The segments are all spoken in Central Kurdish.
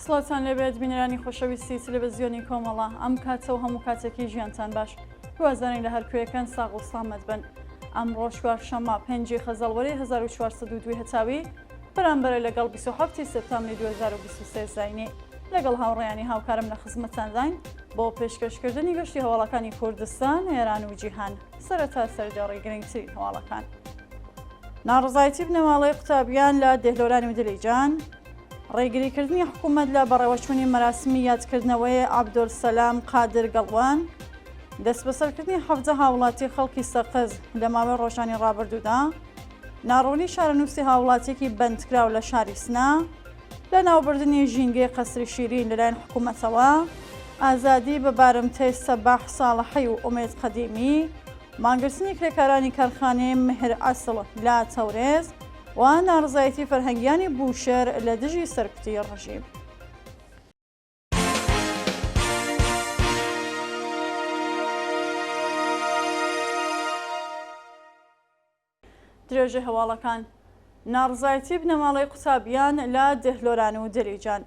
سڵاتان لەبێت بینەرانی خۆشەویستی تەلەڤیزیۆنی کۆمەڵە ئەم کاتە و هەموو کاتێکی ژیانتان باش هیوازارین لە هەرکوێکەن ساغ و سڵامەت بن ئەمڕۆ چوارشەممە 5 خەزەڵوەری 1402 هەتاوی بەرامبەرە لەگەڵ 27 سپتامبری 2023 زاینێ لەگەڵ هاوڕێیانی هاوکارم لە خزمەتتان داین بۆ پێشکەشکردنی گەشتی هەواڵەکانی کوردستان، ئێران و جیهان. سەرەتا سەرجەڕی گرنگترین هەواڵەکان. ناڕزایەتی بنەماڵەی قوتابیان لە دێهلۆرانی و دلێجان، ڕێگریکردنی حکوومەت لە بەڕێوەچوونی مەراسمی یادکردنەوەی عەبدولسەلام قادر گەڵوان، دەست بەسەرکردنی 17 هاوڵاتی خەڵکی سەقز لە ماوەی ڕۆژانی ڕابردوودا، ناڕوونی شارەنووسی هاوڵاتیەکی بەندکراو لە شاری سنا، لە ناوبردنی ژینگەی قەسری شیرین لەلایەن حکوومەتەوە، ئازادی بە بارمتەی سەباح ساڵحی و ئومێد قەدیمی، مانگرتنی کرێکارانی کارخانەی مهر ئەسڵ لە تەورێز و ناڕزایەتی فەرهەنگیانی بوشەر لە دژی سەرکوتی ڕژیم. درێژە هەواڵەکان. ناڕزایەتی بنەماڵەی قوتابیان لە دێهلۆران و دەریجان.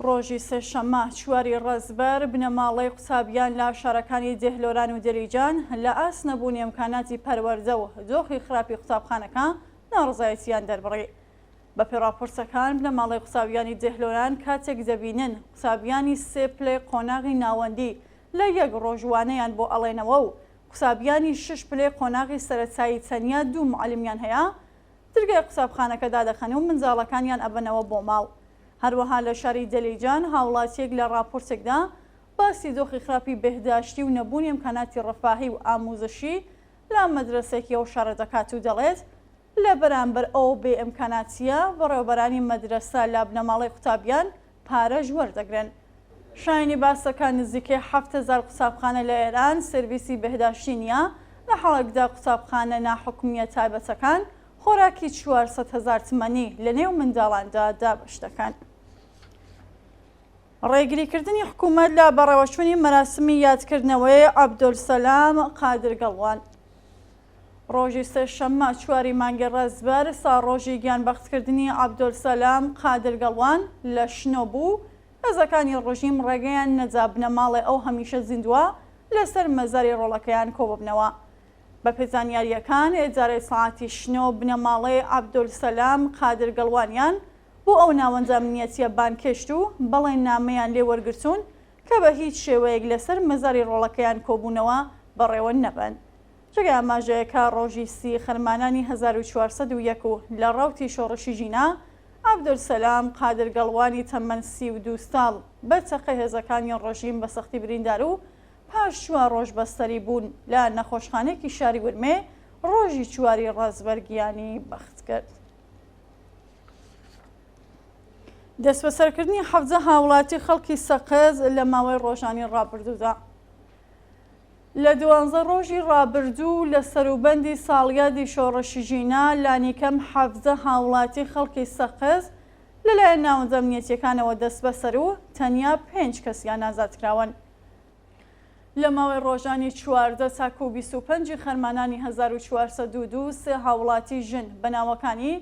ڕۆژی سێشەممە 4 ڕەزبەر بنەماڵەی قوتابیان لە شارەکانی دێهلۆران و دەریجان لە ئاست نەبوونی ئەمکاناتی پەروەردە و دۆخی خراپی قوتابخانەکە ناڕزایەتیان دەربڕی. بە پێڕاپۆرتەکان بنەماڵەی قوتابیانی دێهلۆران کاتێک دەبینن قوتابیانی سێ پلەی قۆناغی ناوەندی لە یەک ڕۆژوانەیان بۆ ئەڵێنەوە و قوتابیانی 6 پلەی قۆناغی سەرەتایی تەنیا 2 معلمیان هەیە، دەرگای قوتابخانەکە دادەخەن و منجاڵەکانیان ئەبەنەوە بۆ ماڵ. هەروەها لە شاری دەلیجان هاوڵاتیەک لە راپۆرتێکدا باسی دۆخی خراپی بەهداشتی و نەبوونی ئەمکاناتی ڕەفاهی و ئاموزشی لە مەدرسێکی ئەو شارە دەکات و دەڵێت لە بەرامبەر ئەو بێ ئەمکاناتیە بەڕێوەبەرانی مەدرسە لە بنەماڵەی قوتابیان پارەش وەردەگرن. شایانی باسەکان نزیکەی 7,000 قوتابخانە لە ئێران سرویسی بەهداشتی نییە، لە حاڵێکدا قوتابخانە ناحکومیە تایبەتەکان خۆراکی 400,000 تمەنی لە نێو منداڵاندا دابش دەکەن. ڕێگریکردنی حکوومەت لە بەڕێوەچوونی مەراسمی یادکردنەوەی عەبدولسەلام قادر گەڵوان. ڕۆژی سێشەممە 4 مانگی ڕەزبەر ساڕۆژی گیانبەختکردنی عەبدولسەلام قادر گەڵوان لە شنۆ بوو. هێزەکانی ڕژیم ڕێگەیان نەجا بنەماڵی ئەو هەمیشە زیندووە لەسەر مەزاری ڕۆڵەکەیان کۆببنەوە. بە پێزانیاریەکان ئێجارەی ساعتی شنۆ بنەماڵەی عەبدولسەلام قادر گەڵوانیان بۆ ئەو ناوەندە ئەمنیەتیە بانکێشت و بەڵێن نامەیان لێ وەرگرتوون کە بە هیچ شێوەیەک لەسەر مەزاری ڕۆڵەکەیان کۆبوونەوە بەڕێوە نەبن. جگە ئاماژەیەکە ڕۆژی 30 خەرمانانی 1401 لە ڕەوتی شۆڕشی ژینا، عەبدولسەلام قادر گەڵوانی تەمەن 32 ساڵ بەرچەقە هێزەکانی ڕژیم بە سەختی بریندار و پاش 4 ڕۆژ بەستەری بوون لە نەخۆشخانەیەکی شاری ورمێ ڕۆژی 4 ڕەزبەر گیانی بەخت کرد. دەست بەسەرکردنی 17 هاوڵاتی خەڵکی سەقز لە ماوەی ڕۆژانی ڕابردوودا. لە 12 ڕۆژی ڕابردوو لە سەروبەندی ساڵیادی شۆڕشی ژینا لانیکەم 17 هاوڵاتی خەڵکی سەقز لەلایەن ناوەندە ئەمنیەتیەکانەوە دەست بەسەر و تەنیا 5 کەسیان ئازادکراون. لە ماوەی ڕۆژانی 14 تاکو 25 خەرمانانی 1402 سێ هاوڵاتی ژن بەناوەکانی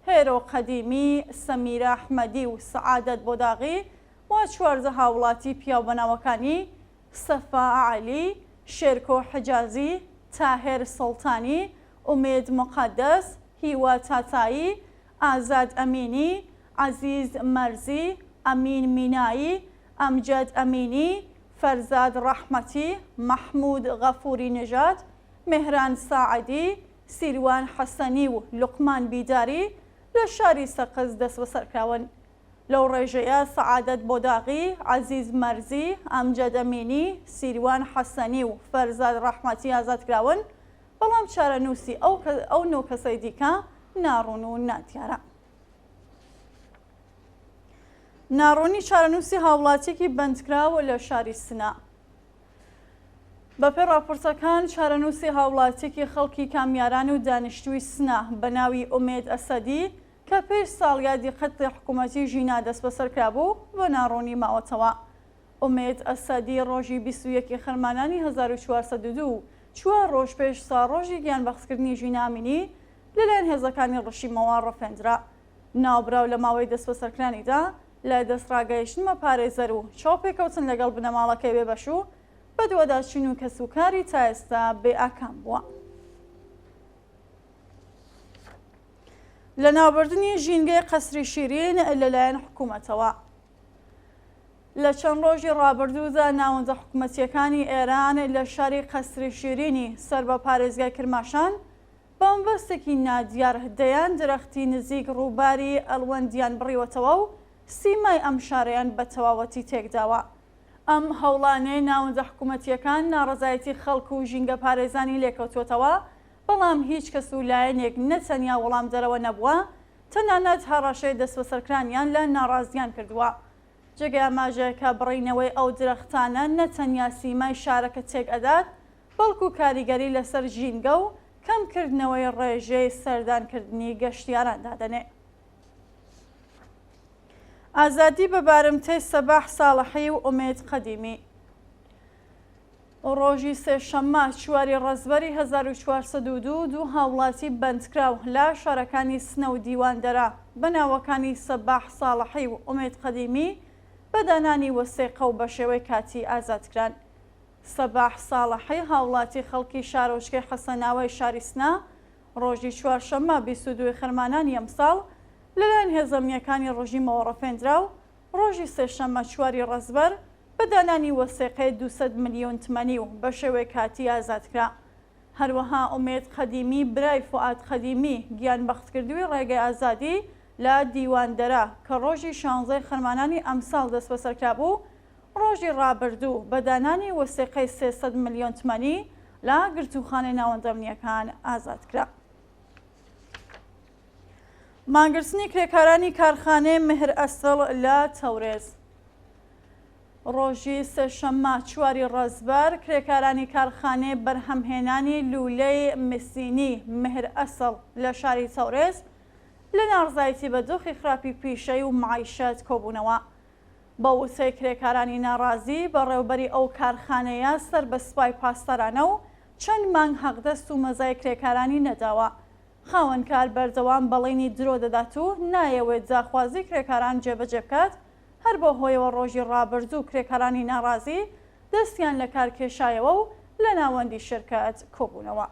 هێرۆ قەدیمی، سەمیرە ئەحمەدی و سەعادەت بۆداغی و 14 هاوڵاتی پیاو بەناوەکانی سەفا عەلی، شێرکۆ حجازی، تاهێر سڵتانی، ئومێد مقەدەس، هیوا تاتایی، ئازاد ئەمینی، عەزیز مەرزی، ئەمین مینایی، ئەمجەد ئەمینی، فەرزاد ڕەحمەتی، مەحموود غەفوری نژاد، مهران ساعدی، سیروان حەسەنی و لوقمان بیداری لە شاری سەقز دەست بەسەرکراون. لەو ڕێژەیە سەعادەت بۆداغی، عەزیز مەرزی، ئەمجەد ئەمینی، سیروان حەسەنی و فەرزاد ڕەحمەتی ئازادکراون، بەڵام چارەنووسی ئەو 9 کەسەی دیکە ناڕوون و نادیارە. ناڕوونی چارەنووسی هاوڵاتیەکی بەندکراوە لە شاری سنا. بەپێ راپۆرتەکان چارەنووسی هاوڵاتیەکی خەڵکی کامیاران و دانیشتووی سنا بە ناوی ئومێد ئەسەدی کە پێش ساڵیادی قەتی حکوومەتی ژینا دەست بەسەرکرا بوو بە ناڕوونی ماوەتەوە. ئومێد ئەسەدی ڕۆژی 21 خەرمانانی 1402 4 ڕۆژ پێش ساڕۆژی گیانبەختکردنی ژینامینی لەلایەن هێزەکانی ڕژیمەوە ڕەفێندرا. ناوبراو لە ماوەی دەست بەسەرکرانیدا لە دەستڕاگەیشتنمە پارێزەر و چاوپێکەوتن لەگەڵ بنەماڵەکەی بێبەش و بە دووەداچین و کەسوکاری تا ئێستا بێ ئاکام بووە. لە ناوبردنی ژینگەی قەسری شیرین لەلایەن حکوومەتەوە لە چەند ڕۆژی ڕابردوودا ناوەندە حکوومەتیەکانی ئێران لە شاری قەسری شیرینی سەر بە پارێزگای کرماشان بە مەبەستێکی نادیار دەیان درەختی نزیک ڕووباری ئەلوەندیان بڕیوەتەوە و سیمای ئەم شارەیان بە تەواوەتی تێکداوە. ئەم هەوڵانەی ناوەندە حکوومەتیەکان ناڕەزایەتی خەڵک و ژینگە پارێزانی لێکەوتوێتەوە، بەڵام هیچ کەس و لایەنێک نەتەنیا وەڵام دەرەوە نەبووە، تەنانەت هەڕەشەی دەستبەسەرکرانیان لە ناڕازیان کردووە. جێگای ئاماژەیەکە بڕینەوەی ئەو درەختانە نەتەنیا سیمای شارەکە تێک ئەدات، بەڵکو کاریگەری لەسەر ژینگە و کەمکردنەوەی ڕێژەی سەردانکردنی گەشتیاران دادەنێ. ئازادی بە بارمتەی سەباح ساڵحی و ئومێد قەدیمی. ڕۆژی سێشەممە چواری ڕەزبەری 1402 دوو هاوڵاتی بەندکراو لە شارەکانی سنە و دیواندەرە بە ناوەکانی سەباح ساڵحی و ئومێد قەدیمی بە دانانی وەسێقە و بە شێوەی کاتی ئازادکران. سەباح ساڵحی هاوڵاتی خەڵکی شارۆچکەی حەسەناوای شاری سنە ڕۆژی چوارشەممە 22 خەرمانانی ئەمساڵ لەلایەن هێزەمیەکانی ڕۆژیمەوە ڕەفێنرا و ڕۆژی سێشەممە چواری ڕەزبەر بە دانانی وەسێقەی 200 ملیۆن تمەنی و بە شێوەی کاتی ئازادکرا. هەروەها ئومێد قەدیمی برای فوعاد قەدیمی گیانبەختکردووی ڕێگەی ئازادی لە دیواندەرە کە ڕۆژی 16 خەرمانانی ئەمساڵ دەست بەسەرکرا بوو، ڕۆژی ڕابردوو بە دانانی وەسێقەی 300 ملیۆن تمەنی لە گرتوخانەی ناوەندەمنیەکان ئازادکرا. مانگرتنی کرێکارانی کارخانەی مهر ئەسڵ لە تەورێز. ڕۆژی سێشەممە چواری ڕەزبەر کرێکارانی کارخانەی بەرهەمهێنانی لولەی مسینی مهر ئەسڵ لە شاری تەورێز لە ناڕزایەتی بە دۆخی خراپی پیشەی و معیشەت کۆبوونەوە. بە وتەی کرێکارانی ناڕازی بەڕێوەبەری ئەو کارخانەیە سەر بە سوپای پاسدارانە و چەند مانگ حەقدەست و مەزای کرێکارانی نەداوە. خاوەنکار بەردەوام بەڵێنی درۆ دەدات و نایەوێت جاخوازی کرێکاران جێبەجێ بکات، هەر بۆ هۆیەوە ڕۆژی ڕابردوو کرێکارانی ناڕازی دەستیان لە کار کێشایەوە و لە ناوەندی شرکەت کۆبوونەوە.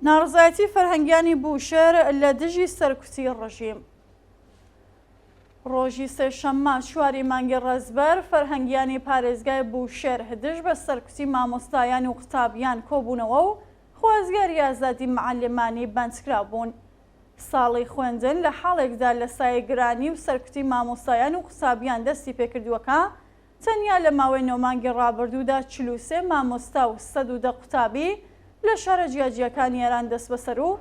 ناڕزایەتی فەرهەنگیانی بوشەر لە دژی سەرکوتی ڕژیم. ڕۆژی سێشەممە چواری مانگی ڕەزبەر فەرهەنگیانی پارێزگای بوشێر دژ بە سەرکوتی مامۆستایان و قوتابیان کۆبوونەوە و خوازگاری ئازادی معلمانی بەندکرا بوون. ساڵی خوێندن لە حاڵێکدا لە سایەگرانی و سەرکوتی مامۆستایان و قوتابیان دەستی پێکردووەکە، تەنیا لە ماوەی 9 مانگی ڕابردوودا 43 مامۆستا و 110 قوتابی لە شارە جیاجیەکانی ئێران دەست بەسەر و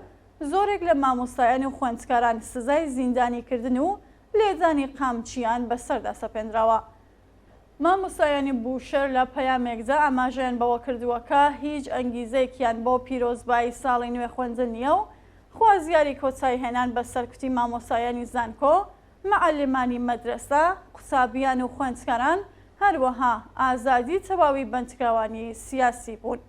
زۆرێک لە مامۆستایان و خوێندکاران سزای زیندانیکردن و لێدانی قامچیان بەسەردا سەپێنراوە. مامۆستایانی بوشەر لە پەیامێکدا ئاماژەیان بەوە کردووەکە هیچ ئەنگیزەیەکیان بۆ پیرۆزبایی ساڵی نوێ خوێندن نییە و خوازیاری کۆچایی هێنان بە سەرکوتی مامۆستایانی زانکۆ، معلمانی مەدرسە، قوتابیان و خوێندکاران، هەروەها ئازادی تەواوی بەندکراوانی سیاسی بوون.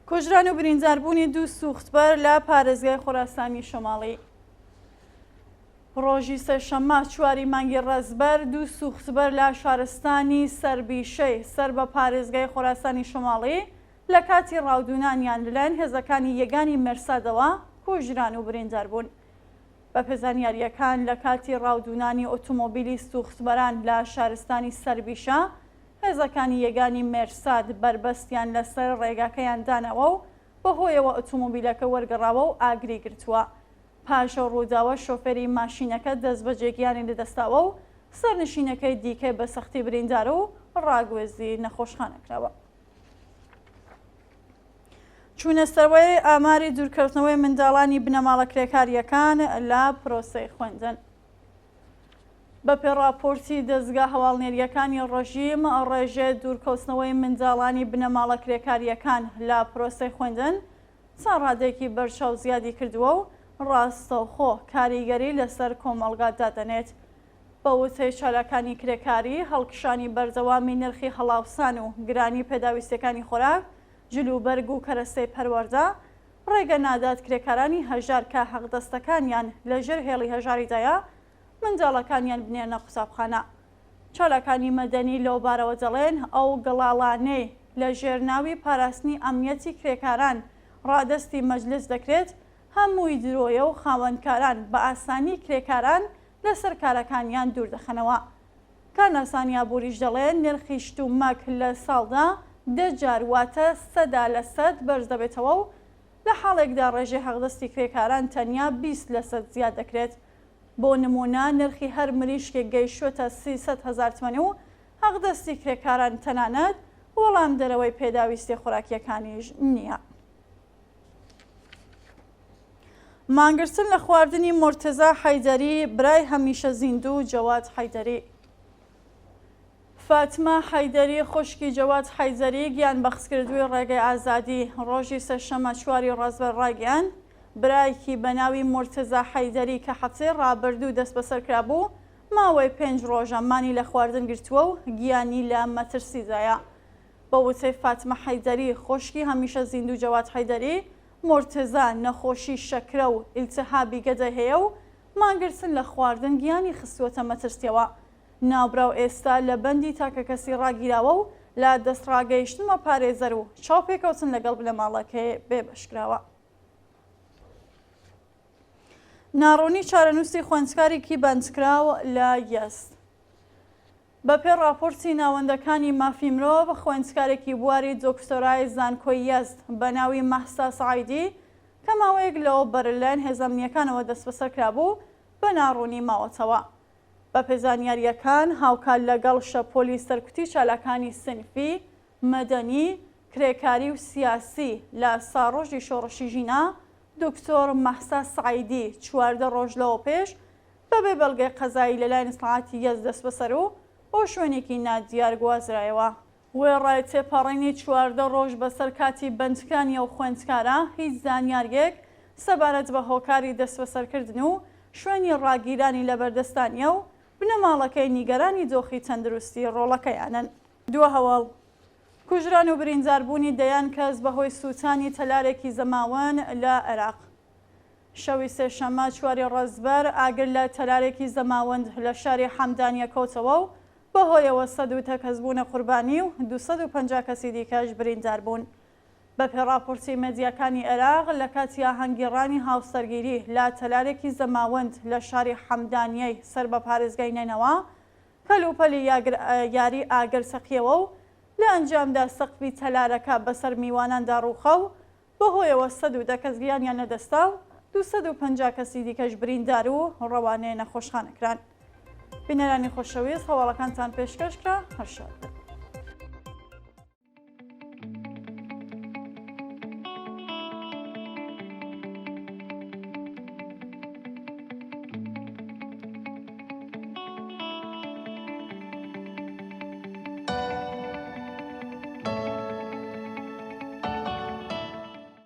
کوژران و برینداربوونی دوو سوختبەر لە پارێزگای خۆراسانی شۆماڵی. ڕۆژی سێشەممە چواری مانگی ڕەزبەر دوو سوختبەر لە شارستانی سەربیشەی سەر بە پارێزگای خۆراسانی شۆماڵی لە کاتی ڕاودونانیان لەلایەن هێزەکانی یەگانی مێرسادەوە کوژران و بریندار بوون. بە پێزانیاریەکان لە کاتی ڕاودونانی ئۆتۆمۆبیلی سوختبەران لە شارستانی سەربیشە، هێزەکانی یەگانی مێرساد بربەستیان لەسەر ڕێگاکەیان دانەوە و بەهۆیەوە ئۆتۆمۆبیلەکە وەرگەڕاوە و ئاگری گرتووە. پاشە ڕووداوە شۆفێری ماشینەکە دەست بەجێگیانی لەدەستاوە و سەرنشینەکەی دیکەی بە سەختی بریندار و ڕاگوێزی نەخۆشخانەکراوە. چوونە سەروەی ئاماری دوورکەوتنەوەی منداڵانی بنەماڵە کرێکاریەکان لە پرۆسەی خوێندن. بە پێڕاپۆرتی دەستگا هەواڵنێریەکانی ڕژیم، ڕێژەی دوورکەوتنەوەی منداڵانی بنەماڵە کرێکاریەکان لە پرۆسەی خوێندن چەند ڕادێکی بەرچاو زیادی کردووە و ڕاستەوخۆ کاریگەری لەسەر کۆمەڵگا دادەنێت. بە وتەی چالەکانی کرێکاری، هەڵکشانی بەردەوامی نرخی هەڵاوسان و گرانی پێداویستەکانی خۆراک، جلوبەرگ و کەرەستەی پەروەردە، ڕێگە نادات کرێکارانی هەژار کە حەقدەستەکانیان لەژێر هێڵی هەژاریدایە منداڵەکانیان بنێرنە قوسابخانە. چالەکانی مەدەنی لەو بارەوە دەڵێن ئەو گەڵاڵانەی لە ژێرناوی پاراستنی ئەمنیەتی کرێکاران ڕادەستی مەجلس دەکرێت هەمووی درۆیە و خاوەنکاران بە ئاسانی کرێکاران لەسەر کارەکانیان دوور دەخەنەوە. کارناسانیا بوریش دەڵێن نرخی شتومەک لە ساڵدا 10 جار واتە 100% بەرز دەبێتەوە و لە حاڵێکدا ڕێژەی حەقدەستی کرێکاران تەنیا 20% زیاد دەکرێت. بۆ نمونە نرخی هەر مریشکێک گەیشتووەتە 300,000 تمەنی و حەقدەستی کرێکاران تەنانەت وەڵام دەرەوەی پێداویستی خوراکیەکانیش نییە. مانگرتن لە خواردنی مرتزا حەیدەری برای هەمیشە زیندوو جەواد حەیدەری. فاتمە حەیدەری خوشکی جەواد حەیدەری گیان بەخسکردووی ڕێگەی ئازادی ڕۆژی سەرشەمە 4 ڕازبەر ڕاگەیان برایەکی بە ناوی مرتزا حەیدەری کە هەفتەی ڕابردوو دەست بەسەر کرابوو ماوەی 5 ڕۆژەمانی لە خواردن گرتووە و گیانی لە مەترسیدایە. بە وتەی فاتمە حەیدەری خوشکی هەمیشە زیندوو جەواد حەیدەری مرتزا نەخۆشی شەکرە و ئیلتیهابی گەدە هەیە و مانگرتن لە خواردن گیانی خستووەتە مەترسیەوە. ناوبراو ئێستا لە بەندی تاکە کەسی ڕاگیراوە و لە دەستڕاگەیشتنمە پارێزەر و چاوپێکەوتن لەگەڵ بنەماڵەکەی بێبەشکراوە. ناڕوونی چارەنووسی خوێندکارێکی بەندکراو لە یەزد. بەپێ راپۆرتی ناوەندەکانی مافی مرۆڤ خوێندکارێکی بواری دۆکتۆرای زانکۆی یەزد بە ناوی مەحسا سەعیدی کە ماوەیەک لەوە بەرلایەن هێزەمنیەکانەوە دەست بەسەر کرابوو بە ناڕوونی ماوەتەوە. بە پێزانیاریەکان هاوکار لەگەڵ شەپۆلی سەرکوتی چالەکانی سنفی، مەدەنی، کرێکاری و سیاسی لە ساڕۆژی شۆڕشی ژینا دکتۆر مەحسا سەعیدی 14 ڕۆژ لەوە پێش بەبێ بەڵگەی قەزایی لەلایەن سەعاتی یەزد دەست بەسەر و بۆ شوێنێکی نادیار گوازرایەوە. وێڕای تێپەڕینی 14 ڕۆژ بەسەر کاتی بەندکانیە و خوێندکارە هیچ زانیاریەک سەبارەت بە هۆکاری دەست بەسەرکردن و شوێنی ڕاگیرانی لەبەردەستانیە و بنەماڵەکەی نیگەرانی دۆخی تەندروستی ڕۆڵەکەیانن. دووە هەواڵ کوژران و برینداربوونی دەیان کەس بەهۆی سووتانی تەلارێکی زەماوەن لە عێراق. شەوی سێشەممە 4 ڕەزبەر ئاگر لە تەلارێکی زەماوەند لە شاری حەمدانیە کەوتەوە و بەهۆیەوە 100 کەس بوونە قوربانی و 250 کەسی دیکەش بریندار بوون. بە پێڕاپۆرتی مێدیاکانی عێراق لە کاتی ئاهەنگگیڕانی هاوسەرگیری لە تەلارێکی زەماوەند لە شاری حەمدانیەی سەر بە پارێزگای نینەوە کەلوپەلی یاری ئاگر سەقیەوە و لە ئەنجامدا سەقفی تەلارەکە بەسەر میواناندا ڕووخە و بەهۆیەوە 110 کەس گیانیان نەدەستا و 250 کەسی دیکەش بریندار و ڕەوانەیە نەخۆشخانەکران. بینەرانی خۆشەویست هەواڵەکانتان پێشکەشکرا هەر شاد.